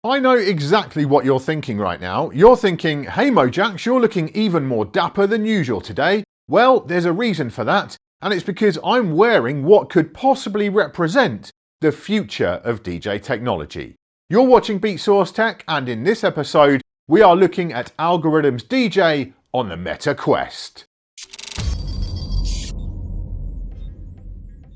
I know exactly what you're thinking right now. You're thinking, hey Mojaxx, you're looking even more dapper than usual today. Well, there's a reason for that, and it's because I'm wearing what could possibly represent the future of DJ technology. You're watching Beatsource Tech, and in this episode, we are looking at Algoriddim's DJ on the Meta Quest.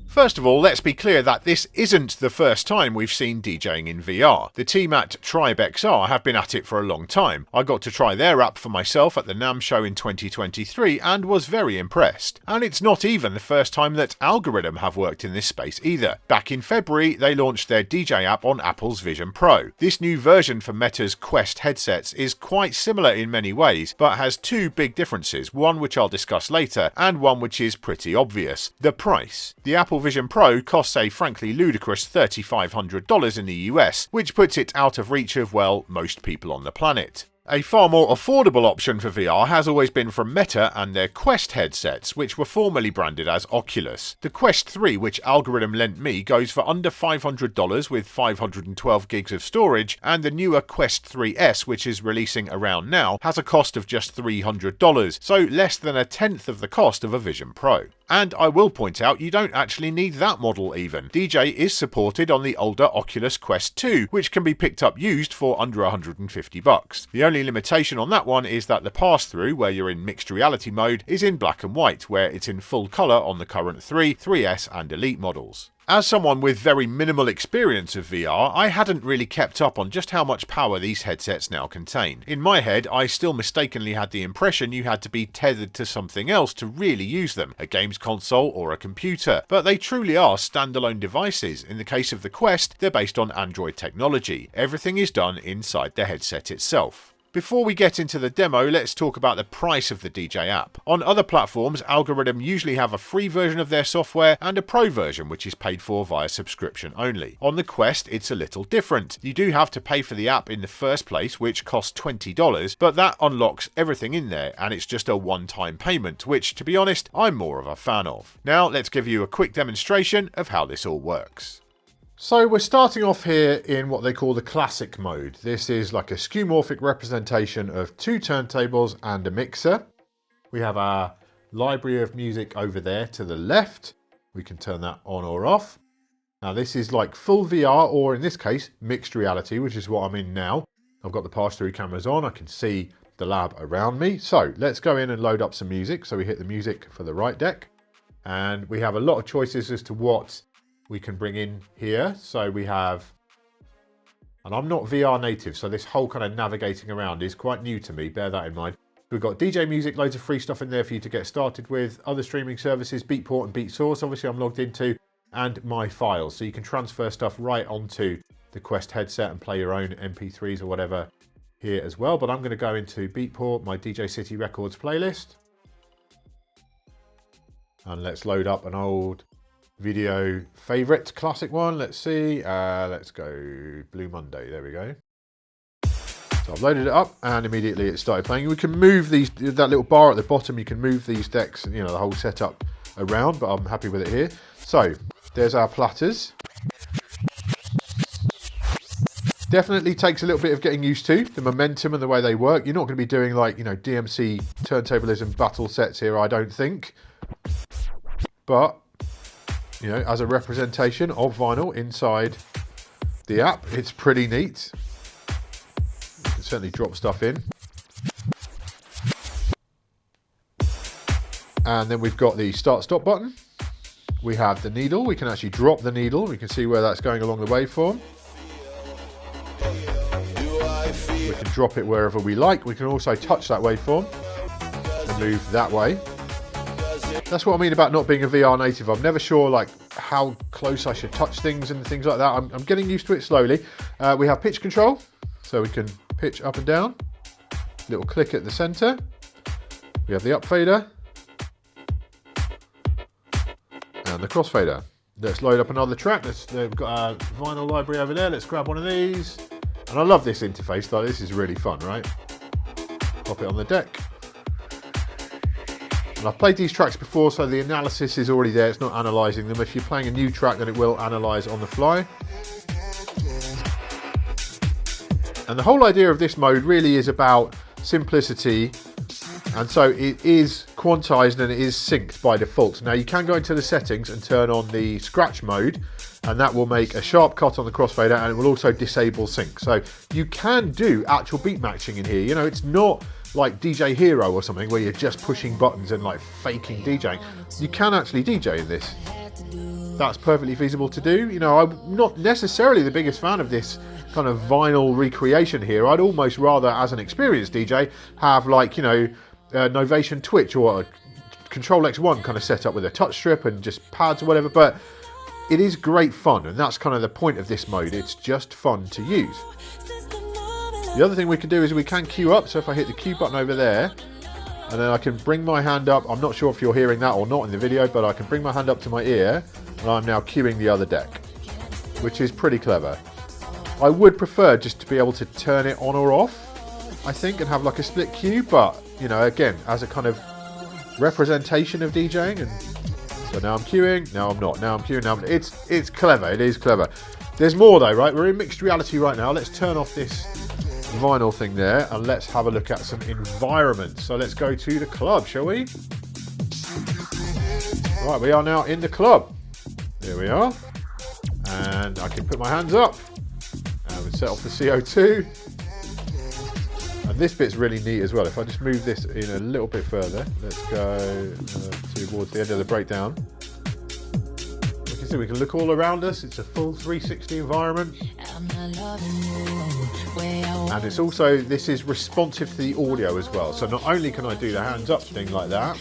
First of all, let's be clear that this isn't the first time we've seen DJing in VR. The team at Tribe XR have been at it for a long time. I got to try their app for myself at the NAMM show in 2023 and was very impressed. And it's not even the first time that Algoriddim have worked in this space either. Back in February, they launched their DJ app on Apple's Vision Pro. This new version for Meta's Quest headsets is quite similar in many ways, but has two big differences, one which I'll discuss later, and one which is pretty obvious: the price. The Apple Vision Pro costs a frankly ludicrous $3,500 in the US, which puts it out of reach of, well, most people on the planet. A far more affordable option for VR has always been from Meta and their Quest headsets, which were formerly branded as Oculus. The Quest 3, which Algoriddim lent me, goes for under $500 with 512 gigs of storage, and the newer Quest 3S, which is releasing around now, has a cost of just $300, so less than a tenth of the cost of a Vision Pro. And I will point out, you don't actually need that model even. DJ is supported on the older Oculus Quest 2, which can be picked up used for under $150. The only limitation on that one is that the pass-through, where you're in mixed reality mode, is in black and white, where it's in full colour on the current 3, 3S and Elite models. As someone with very minimal experience of VR, I hadn't really kept up on just how much power these headsets now contain. In my head, I still mistakenly had the impression you had to be tethered to something else to really use them, a games console or a computer, but they truly are standalone devices. In the case of the Quest, they're based on Android technology. Everything is done inside the headset itself. Before we get into the demo, let's talk about the price of the DJ app. On other platforms, Algoriddim usually have a free version of their software and a pro version, which is paid for via subscription only. On the Quest, it's a little different. You do have to pay for the app in the first place, which costs $20, but that unlocks everything in there, and it's just a one-time payment, which, to be honest, I'm more of a fan of. Now, let's give you a quick demonstration of how this all works. So we're starting off here in what they call the classic mode. This is like a skeuomorphic representation of two turntables and a mixer. We have our library of music over there to the left. We can turn that on or off. Now this is like full VR, or in this case, mixed reality, which is what I'm in now. I've got the pass-through cameras on. I can see the lab around me. So let's go in and load up some music. So we hit the music for the right deck, and we have a lot of choices as to what we can bring in here. So we have, and I'm not VR native, so this whole kind of navigating around is quite new to me, bear that in mind. We've got DJ music, loads of free stuff in there for you to get started with, other streaming services, Beatport and Beatsource, obviously I'm logged into, and my files. So you can transfer stuff right onto the Quest headset and play your own MP3s or whatever here as well. But I'm going to go into Beatport, my DJcity Records playlist. And let's load up an old video favorite classic one. Let's see, let's go Blue Monday. There we go. So I've loaded it up and immediately it started playing. We can move these, that little bar at the bottom, you can move these decks, you know, the whole setup around, but I'm happy with it here. So there's our platters. Definitely takes a little bit of getting used to the momentum and the way they work. You're not going to be doing like, you know, DMC turntablism battle sets here, I don't think, but you know, as a representation of vinyl inside the app, it's pretty neat. You can certainly drop stuff in. And then we've got the start-stop button. We have the needle. We can actually drop the needle. We can see where that's going along the waveform. We can drop it wherever we like. We can also touch that waveform and move that way. That's what I mean about not being a VR native. I'm never sure like how close I should touch things and things like that. I'm getting used to it slowly. We have pitch control, so we can pitch up and down. Little click at the center. We have the up fader and the crossfader. Let's load up another track. We've got our vinyl library over there. Let's grab one of these. And I love this interface, though. This is really fun, right? Pop it on the deck. And I've played these tracks before, so the analysis is already there. It's not analysing them. If you're playing a new track, then it will analyse on the fly. And the whole idea of this mode really is about simplicity, and so it is quantized and it is synced by default. Now you can go into the settings and turn on the scratch mode, and that will make a sharp cut on the crossfader, and it will also disable sync. So you can do actual beat matching in here. You know, it's not like DJ Hero or something where you're just pushing buttons and like faking DJing. You can actually DJ in this. That's perfectly feasible to do. You know, I'm not necessarily the biggest fan of this kind of vinyl recreation here. I'd almost rather, as an experienced DJ, have like, you know, Novation Twitch or a Control X1 kind of setup with a touch strip and just pads or whatever, but it is great fun, and that's kind of the point of this mode. It's just fun to use. The other thing we can do is we can queue up, so if I hit the queue button over there, and then I can bring my hand up. I'm not sure if you're hearing that or not in the video, but I can bring my hand up to my ear, and I'm now queuing the other deck, which is pretty clever. I would prefer just to be able to turn it on or off, I think, and have like a split queue, but, you know, again, as a kind of representation of DJing. And so now I'm queuing, now I'm not, now I'm queuing, now I'm... It's clever, it is clever. There's more though, right? We're in mixed reality right now. Let's turn off this vinyl thing there and let's have a look at some environments. So let's go to the club, shall we? Right, we are now in the club. There we are. And I can put my hands up and we set off the CO2. And this bit's really neat as well. If I just move this in a little bit further, let's go towards the end of the breakdown. You can see we can look all around us. It's a full 360 environment. And it's also, this is responsive to the audio as well. So not only can I do the hands up thing like that,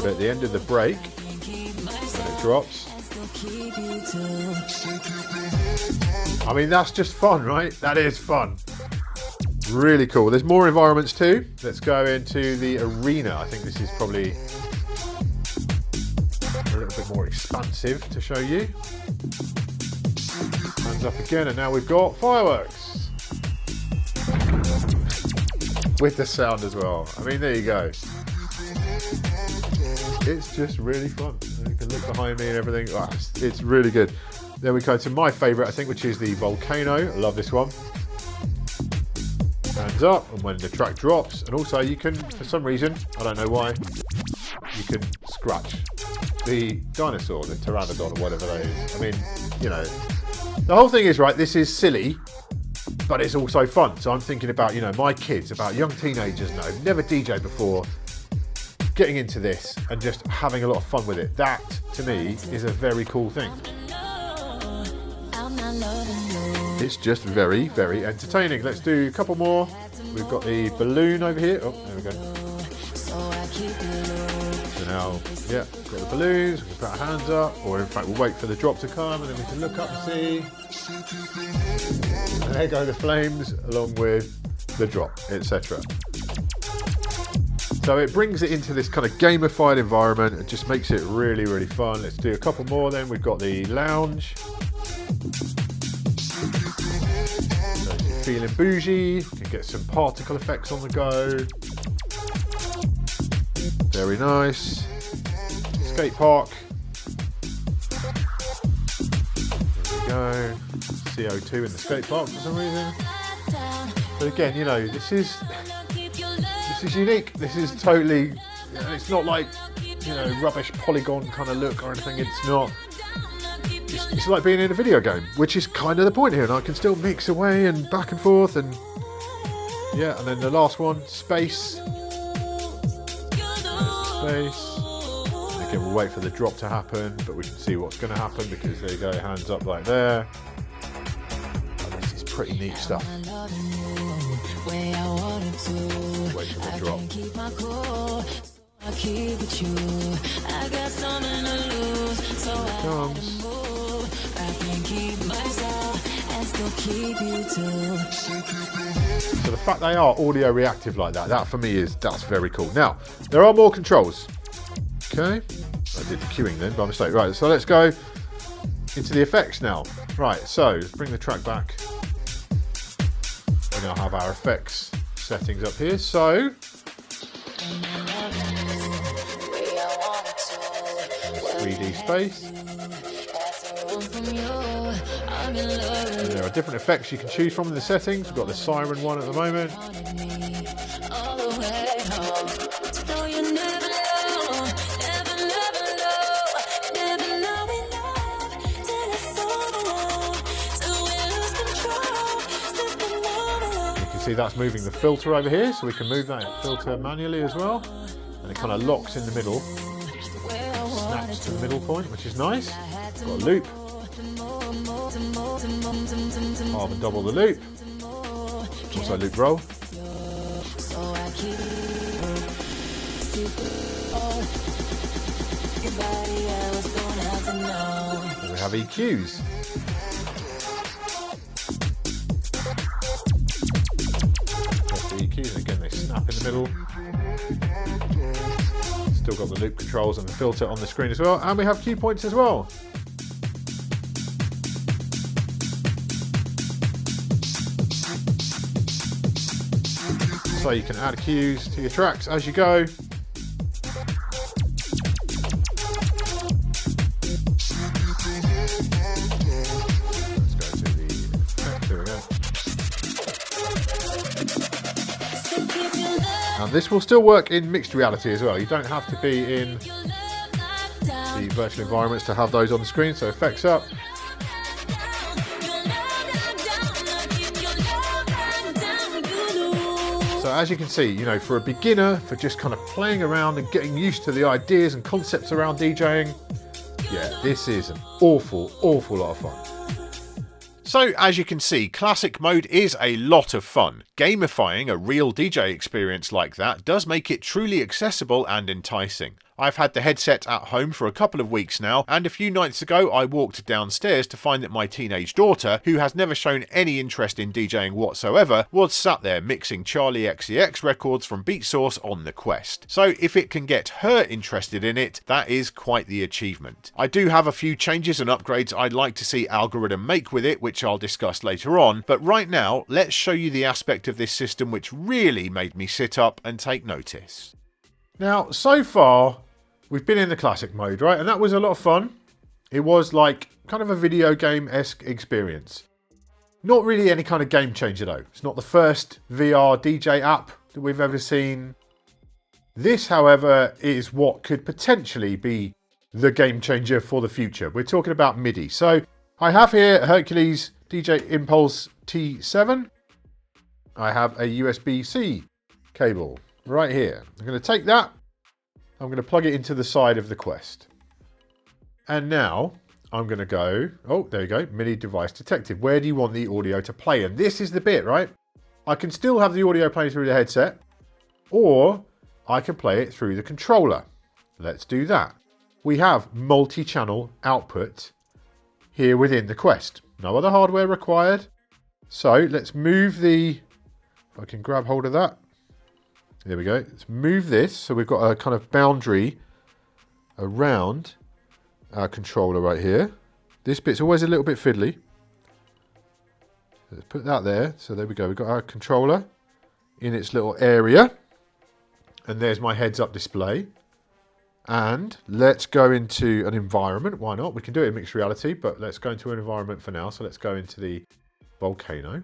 but at the end of the break, when it drops, I mean, that's just fun, right? That is fun. Really cool. There's more environments too. Let's go into the arena. I think this is probably a little bit more expansive to show you. Hands up again, and now we've got fireworks. With the sound as well. I mean, there you go. It's just really fun. You can look behind me and everything. Oh, it's really good. Then we go to my favourite, I think, which is the volcano. I love this one. Hands up, and when the track drops, and also you can, for some reason, I don't know why, you can scratch the dinosaur, the pteranodon or whatever that is. I mean, you know, the whole thing is, right, this is silly, but it's also fun. So I'm thinking about, you know, my kids, about young teenagers now, who've never DJed before, getting into this and just having a lot of fun with it. That, to me, is a very cool thing. It's just very, very entertaining. Let's do a couple more. We've got the balloon over here. Oh, there we go. So now, yeah, got the balloons. We can put our hands up, or in fact, we'll wait for the drop to come, and then we can look up and see. And there go the flames, along with the drop, etc. So it brings it into this kind of gamified environment. It just makes it really, really fun. Let's do a couple more then. We've got the lounge. So if you're feeling bougie, we can get some particle effects on the go. Very nice. Skate park. There we go. CO2 in the skate park for some reason. But again, you know, this is unique. This is totally, it's not like, you know, rubbish polygon kind of look or anything. It's not. It's like being in a video game, which is kind of the point here. And I can still mix away and back and forth, and yeah. And then the last one, space. Space. Again, we'll wait for the drop to happen, but we can see what's going to happen because there you go, hands up like there. Oh, this is pretty neat stuff. Wait for the drop. Here it comes. So the fact they are audio reactive like that, that for me that's very cool. Now, there are more controls. Okay. I did the queuing then by mistake. Right, so let's go into the effects now. Right, so let's bring the track back. We now have our effects settings up here. So 3D space. And there are different effects you can choose from in the settings. We've got the siren one at the moment. You can see that's moving the filter over here, so we can move that filter manually as well. And it kind of locks in the middle. Snaps to the middle point, which is nice. Got a loop. Half and double the loop. Also loop roll. Then we have EQs. Press the EQs, and again they snap in the middle. Still got the loop controls and the filter on the screen as well, and we have cue points as well. So you can add cues to your tracks as you go. Let's go to the effect. There we go. And this will still work in mixed reality as well. You don't have to be in the virtual environments to have those on the screen. So effects up. So as you can see, you know, for a beginner, for just kind of playing around and getting used to the ideas and concepts around DJing, yeah, this is an awful lot of fun. So as you can see, classic mode is a lot of fun. Gamifying a real DJ experience like that does make it truly accessible and enticing. I've had the headset at home for a couple of weeks now, and a few nights ago I walked downstairs to find that my teenage daughter, who has never shown any interest in DJing whatsoever, was sat there mixing Charlie XCX records from Beatsource on the Quest. So if it can get her interested in it, that is quite the achievement. I do have a few changes and upgrades I'd like to see Algoriddim make with it, which I'll discuss later on, but right now let's show you the aspect of this system which really made me sit up and take notice. Now, so far, we've been in the classic mode, right? And that was a lot of fun. It was like kind of a video game-esque experience. Not really any kind of game changer though. It's not the first VR DJ app that we've ever seen. This, however, is what could potentially be the game changer for the future. We're talking about MIDI. So I have here Hercules DJ Impulse T7. I have a USB-C cable right here. I'm going to take that. I'm going to plug it into the side of the Quest. And now I'm going to go, oh, there you go, MIDI device detected. Where do you want the audio to play? And this is the bit, right? I can still have the audio playing through the headset, or I can play it through the controller. Let's do that. We have multi-channel output here within the Quest. No other hardware required. So let's move the, if I can grab hold of that. There we go. Let's move this. So we've got a kind of boundary around our controller right here. This bit's always a little bit fiddly. Let's put that there. So there we go. We've got our controller in its little area. And there's my heads-up display. And let's go into an environment. Why not? We can do it in mixed reality, but let's go into an environment for now. So let's go into the volcano.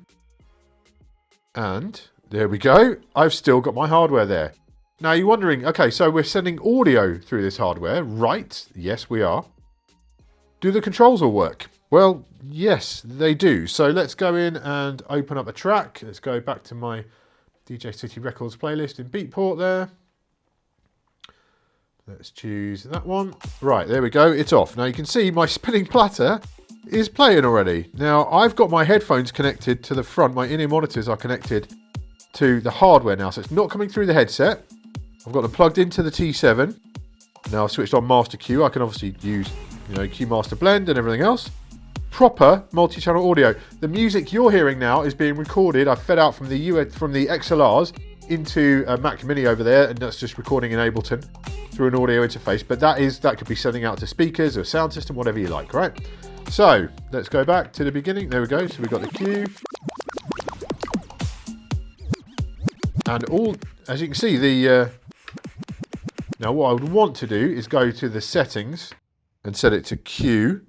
And there we go. I've still got my hardware there. Now you're wondering, okay, so we're sending audio through this hardware, right? Yes, we are. Do the controls all work? Well, yes, they do. So let's go in and open up a track. Let's go back to my DJcity Records playlist in Beatport there. Let's choose that one. Right, there we go. It's off. Now you can see my spinning platter is playing already. Now I've got my headphones connected to the front. My in-ear monitors are connected to the hardware now, so it's not coming through the headset. I've got them plugged into the T7. Now I've switched on Master Q. I can obviously use, you know, Q Master Blend and everything else. Proper multi-channel audio. The music you're hearing now is being recorded. I've fed out from the XLRs into a Mac Mini over there, and that's just recording in Ableton through an audio interface. But that could be sending out to speakers or sound system, whatever you like, right? So let's go back to the beginning. There we go. So we've got the Q. And all, as you can see, now what I would want to do is go to the settings and set it to Q.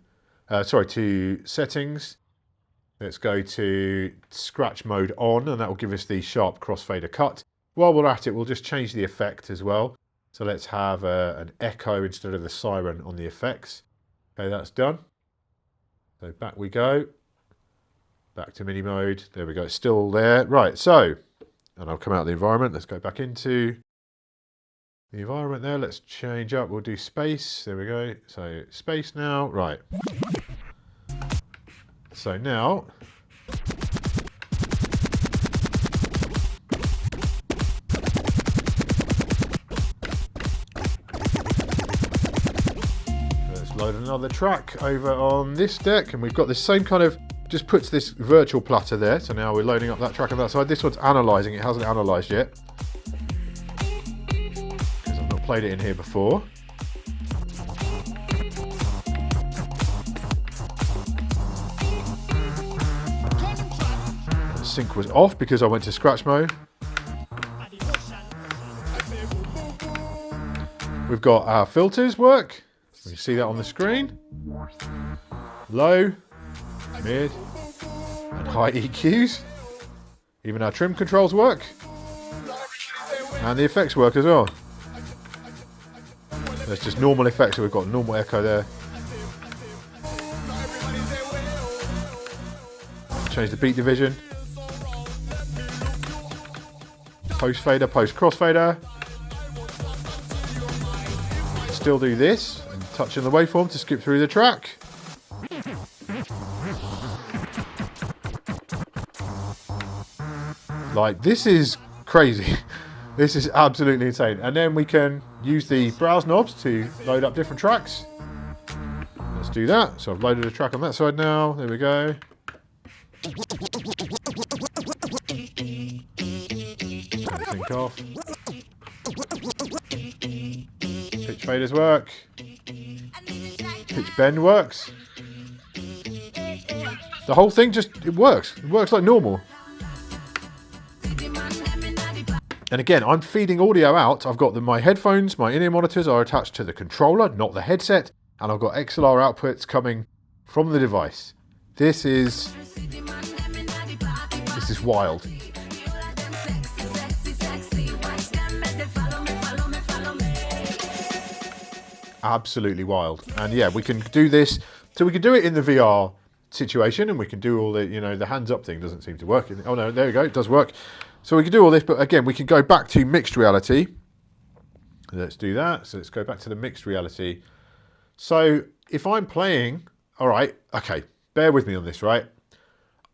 To settings, Let's go to scratch mode on, and that will give us the sharp crossfader cut. While we're at it, we'll just change the effect as well. So let's have an echo instead of the siren on the effects. Okay, that's done. So back we go. Back to mini mode. There we go. It's still there. Right, so, and I'll come out of the environment. Let's go back into the environment there. Let's change up. We'll do space. There we go. So space now. Right. So now, let's load another track over on this deck, and we've got this same kind of, just puts this virtual platter there. So now we're loading up that track on that side. This one's analysing. It hasn't analysed yet because I've not played it in here before. Sync was off because I went to scratch mode. We've got our filters work. You see that on the screen. Low, mid, and high EQs. Even our trim controls work. And the effects work as well. There's just normal effects, so we've got normal echo there. Change the beat division. Post fader, post crossfader. Still do this and touch in the waveform to skip through the track. Like, this is crazy. This is absolutely insane. And then we can use the browse knobs to load up different tracks. Let's do that. So I've loaded a track on that side now. There we go. Sync off. Pitch faders work. Pitch bend works. The whole thing just, it works. It works like normal. And again, I'm feeding audio out. I've got my headphones, my in-ear monitors are attached to the controller, not the headset. And I've got XLR outputs coming from the device. This is wild. Absolutely wild. And yeah, we can do this. So we can do it in the VR situation, and we can do all the, you know, the hands up thing doesn't seem to work. Oh no, there we go, it does work. So we can do all this, but again, we can go back to mixed reality. Let's do that. So let's go back to the mixed reality. So if I'm playing, all right, okay, bear with me on this, right?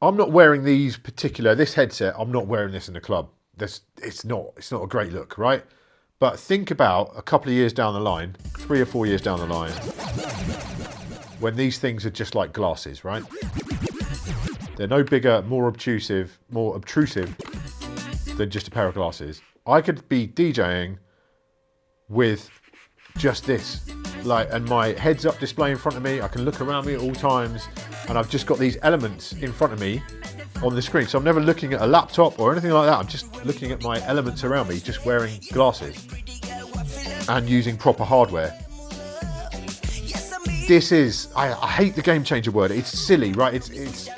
I'm not wearing this headset, I'm not wearing this in the club. It's not a great look, right? But think about a couple of years down the line, 3 or 4 years down the line, when these things are just like glasses, right? They're no bigger, more obtrusive than just a pair of glasses. I could be DJing with just this, like, and my heads up display in front of me. I can look around me at all times, and I've just got these elements in front of me on the screen. So I'm never looking at a laptop or anything like that. I'm just looking at my elements around me, just wearing glasses and using proper hardware. This is, I hate the game changer word. It's silly, right? It's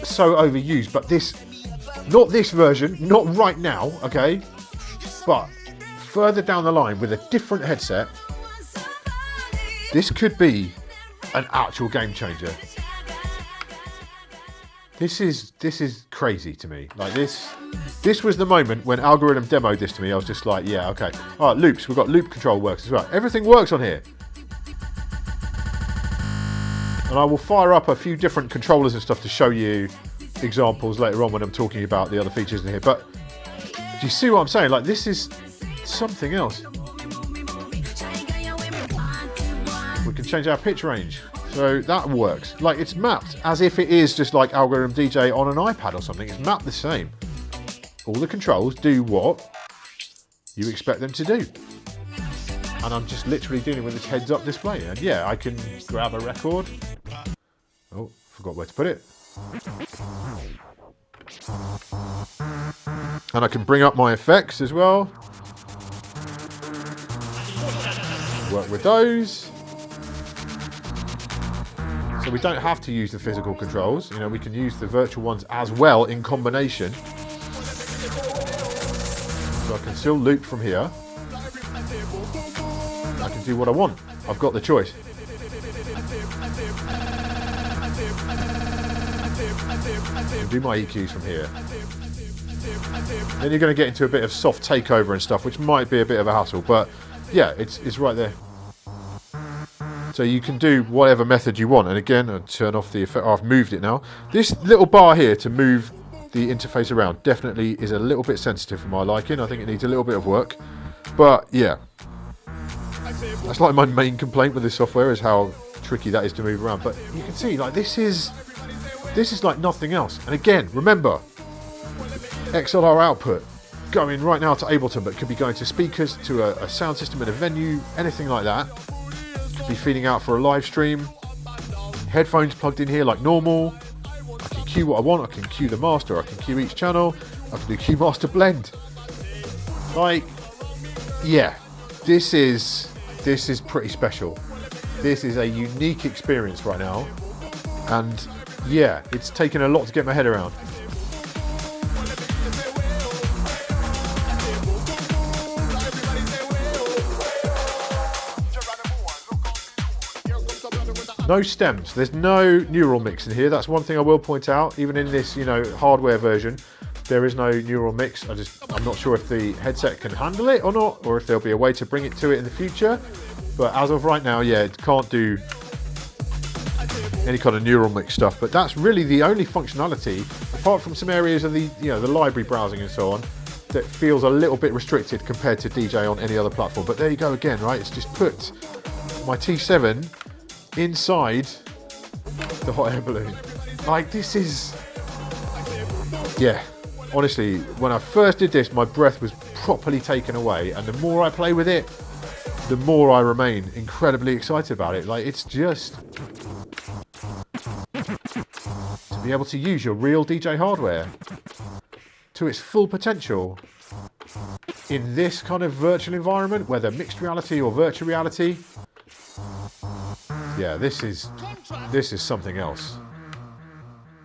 so overused, but this, not this version, not right now, okay? But further down the line with a different headset, this could be an actual game changer. This is crazy to me. Like this was the moment when Algoriddim demoed this to me. I was just like, yeah, okay. All right, loops. We've got loop control works as well. Everything works on here. And I will fire up a few different controllers and stuff to show you examples later on when I'm talking about the other features in here. But do you see what I'm saying? Like, this is something else. We can change our pitch range. So that works. Like, it's mapped as if it is just like Algoriddim DJ on an iPad or something. It's mapped the same. All the controls do what you expect them to do. And I'm just literally dealing with this heads-up display. And yeah, I can grab a record. Oh, forgot where to put it. And I can bring up my effects as well. Work with those. So we don't have to use the physical controls. You know, we can use the virtual ones as well in combination. So I can still loop from here. I can do what I want. I've got the choice. I can do my EQs from here. Then you're going to get into a bit of soft takeover and stuff, which might be a bit of a hassle, but yeah, it's right there. So you can do whatever method you want. And again, I'll turn off the effect. Oh, I've moved it now. This little bar here to move the interface around definitely is a little bit sensitive for my liking. I think it needs a little bit of work. But yeah, that's like my main complaint with this software, is how tricky that is to move around. But you can see, like, this is like nothing else. And again, remember, XLR output going right now to Ableton, but could be going to speakers, to a sound system in a venue, anything like that. Be feeding out for a live stream. Headphones plugged in here like normal. I can cue what I want. I can cue the master. I can cue each channel. I can do cue master blend. Like, yeah, this is pretty special. This is a unique experience right now, and yeah, it's taken a lot to get my head around. No stems. There's no neural mix in here. That's one thing I will point out. Even in this, you know, hardware version, there is no neural mix. I'm not sure if the headset can handle it or not, or if there'll be a way to bring it to it in the future. But as of right now, yeah, it can't do any kind of neural mix stuff. But that's really the only functionality, apart from some areas of the, you know, the library browsing and so on, that feels a little bit restricted compared to DJ on any other platform. But there you go again, right? It's just put my T7 inside the hot air balloon. Like, this is, yeah, honestly, when I first did this, my breath was properly taken away, and the more I play with it, the more I remain incredibly excited about it. Like, it's just to be able to use your real DJ hardware to its full potential in this kind of virtual environment, whether mixed reality or virtual reality. Yeah, this is something else.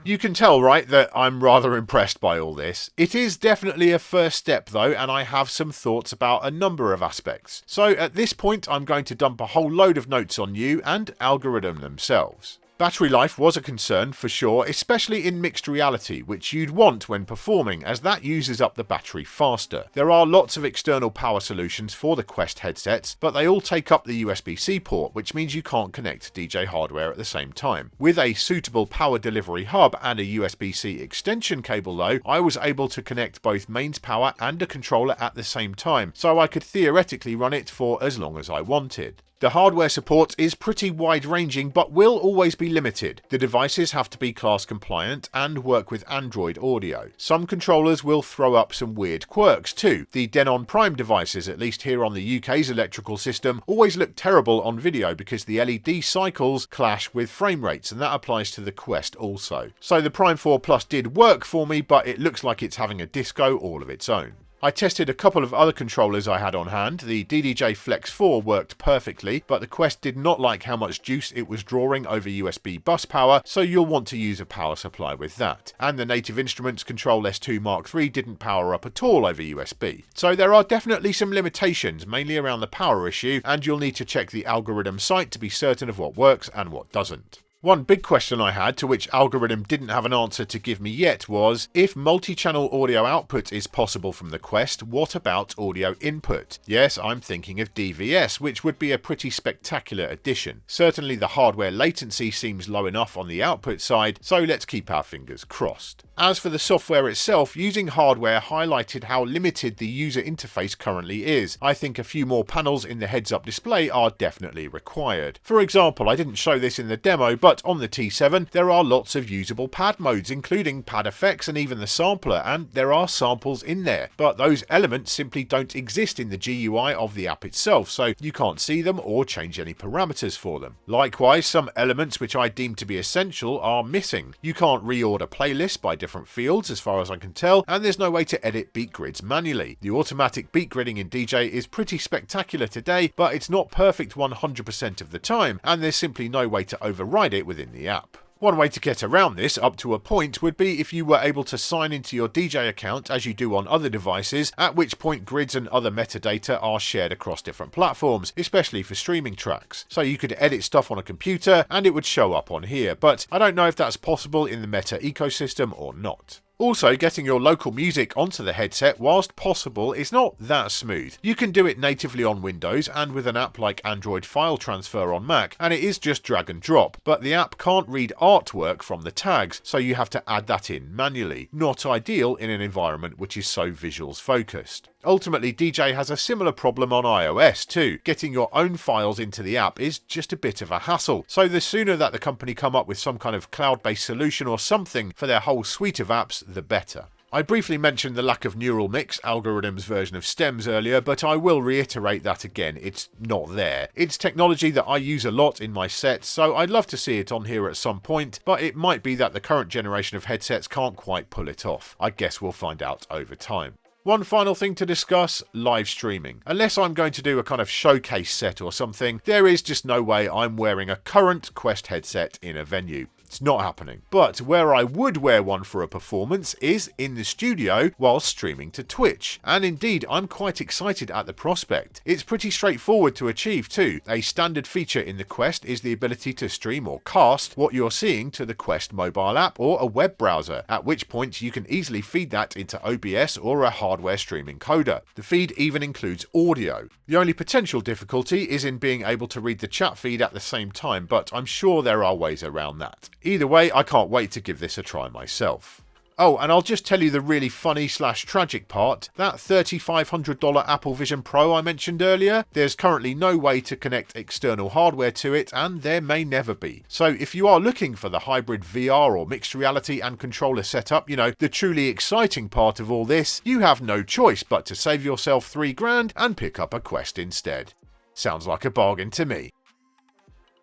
You can tell, right, that I'm rather impressed by all this. It is definitely a first step, though, and I have some thoughts about a number of aspects. So at this point, I'm going to dump a whole load of notes on you and Algoriddim themselves. Battery life was a concern for sure, especially in mixed reality, which you'd want when performing, as that uses up the battery faster. There are lots of external power solutions for the Quest headsets, but they all take up the USB-C port, which means you can't connect DJ hardware at the same time. With a suitable power delivery hub and a USB-C extension cable though, I was able to connect both mains power and a controller at the same time, so I could theoretically run it for as long as I wanted. The hardware support is pretty wide-ranging, but will always be limited. The devices have to be class compliant and work with Android audio. Some controllers will throw up some weird quirks too. The Denon Prime devices, at least here on the UK's electrical system, always look terrible on video because the LED cycles clash with frame rates, and that applies to the Quest also. So the Prime 4 Plus did work for me, but it looks like it's having a disco all of its own. I tested a couple of other controllers I had on hand. The DDJ Flex 4 worked perfectly, but the Quest did not like how much juice it was drawing over USB bus power, so you'll want to use a power supply with that. And the Native Instruments Control S2 Mark III didn't power up at all over USB. So there are definitely some limitations, mainly around the power issue, and you'll need to check the Algoriddim site to be certain of what works and what doesn't. One big question I had, to which Algoriddim didn't have an answer to give me yet, was if multi-channel audio output is possible from the Quest, what about audio input? Yes, I'm thinking of DVS, which would be a pretty spectacular addition. Certainly the hardware latency seems low enough on the output side, so let's keep our fingers crossed. As for the software itself, using hardware highlighted how limited the user interface currently is. I think a few more panels in the heads-up display are definitely required. For example, I didn't show this in the demo, but on the T7 there are lots of usable pad modes, including pad effects and even the sampler, and there are samples in there, but those elements simply don't exist in the GUI of the app itself, so you can't see them or change any parameters for them. Likewise, some elements which I deem to be essential are missing. You can't reorder playlists by different fields as far as I can tell, and there's no way to edit beat grids manually. The automatic beat gridding in DJ is pretty spectacular today, but it's not perfect 100% of the time, and there's simply no way to override it it within the app. One way to get around this up to a point would be if you were able to sign into your DJ account as you do on other devices, at which point grids and other metadata are shared across different platforms, especially for streaming tracks. So you could edit stuff on a computer and it would show up on here, but I don't know if that's possible in the Meta ecosystem or not. Also, getting your local music onto the headset, whilst possible, is not that smooth. You can do it natively on Windows and with an app like Android File Transfer on Mac, and it is just drag and drop, but the app can't read artwork from the tags, so you have to add that in manually. Not ideal in an environment which is so visuals focused. Ultimately, DJ has a similar problem on iOS too. Getting your own files into the app is just a bit of a hassle, so the sooner that the company come up with some kind of cloud-based solution or something for their whole suite of apps, the better. I briefly mentioned the lack of neural mix, Algoriddim's version of stems earlier, but I will reiterate that again, it's not there. It's technology that I use a lot in my sets, so I'd love to see it on here at some point, but it might be that the current generation of headsets can't quite pull it off. I guess we'll find out over time. One final thing to discuss, live streaming. Unless I'm going to do a kind of showcase set or something, there is just no way I'm wearing a current Quest headset in a venue. It's not happening. But where I would wear one for a performance is in the studio while streaming to Twitch. And indeed, I'm quite excited at the prospect. It's pretty straightforward to achieve too. A standard feature in the Quest is the ability to stream or cast what you're seeing to the Quest mobile app or a web browser, at which point you can easily feed that into OBS or a hardware streaming encoder. The feed even includes audio. The only potential difficulty is in being able to read the chat feed at the same time, but I'm sure there are ways around that. Either way, I can't wait to give this a try myself. Oh, and I'll just tell you the really funny / tragic part. That $3,500 Apple Vision Pro I mentioned earlier, there's currently no way to connect external hardware to it, and there may never be. So if you are looking for the hybrid VR or mixed reality and controller setup, you know, the truly exciting part of all this, you have no choice but to save yourself $3,000 and pick up a Quest instead. Sounds like a bargain to me.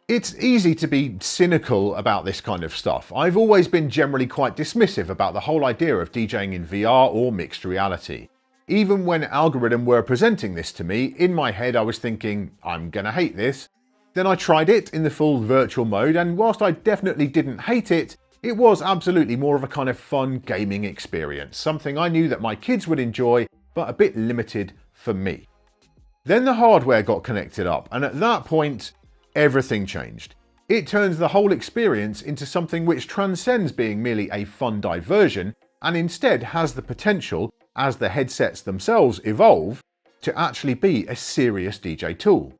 It's easy to be cynical about this kind of stuff. I've always been generally quite dismissive about the whole idea of DJing in VR or mixed reality. Even when Algoriddim were presenting this to me, in my head I was thinking, I'm gonna hate this. Then I tried it in the full virtual mode, and whilst I definitely didn't hate it, it was absolutely more of a kind of fun gaming experience, something I knew that my kids would enjoy, but a bit limited for me. Then the hardware got connected up, and at that point, everything changed. It turns the whole experience into something which transcends being merely a fun diversion and instead has the potential, as the headsets themselves evolve, to actually be a serious DJ tool.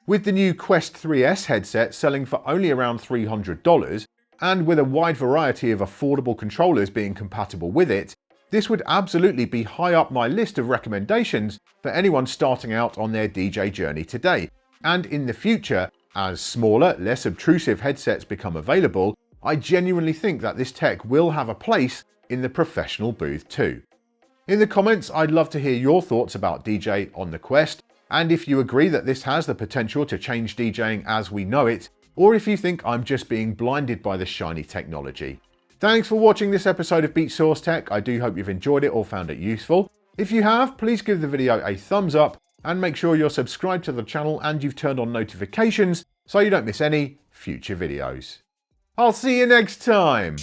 With the new Quest 3S headset selling for only around $300 and with a wide variety of affordable controllers being compatible with it, this would absolutely be high up my list of recommendations for anyone starting out on their DJ journey today. And in the future, as smaller, less obtrusive headsets become available, I genuinely think that this tech will have a place in the professional booth too. In the comments, I'd love to hear your thoughts about DJ on the Quest, and if you agree that this has the potential to change DJing as we know it, or if you think I'm just being blinded by the shiny technology. Thanks for watching this episode of Beatsource Tech. I do hope you've enjoyed it or found it useful. If you have, please give the video a thumbs up, and make sure you're subscribed to the channel and you've turned on notifications so you don't miss any future videos. I'll see you next time!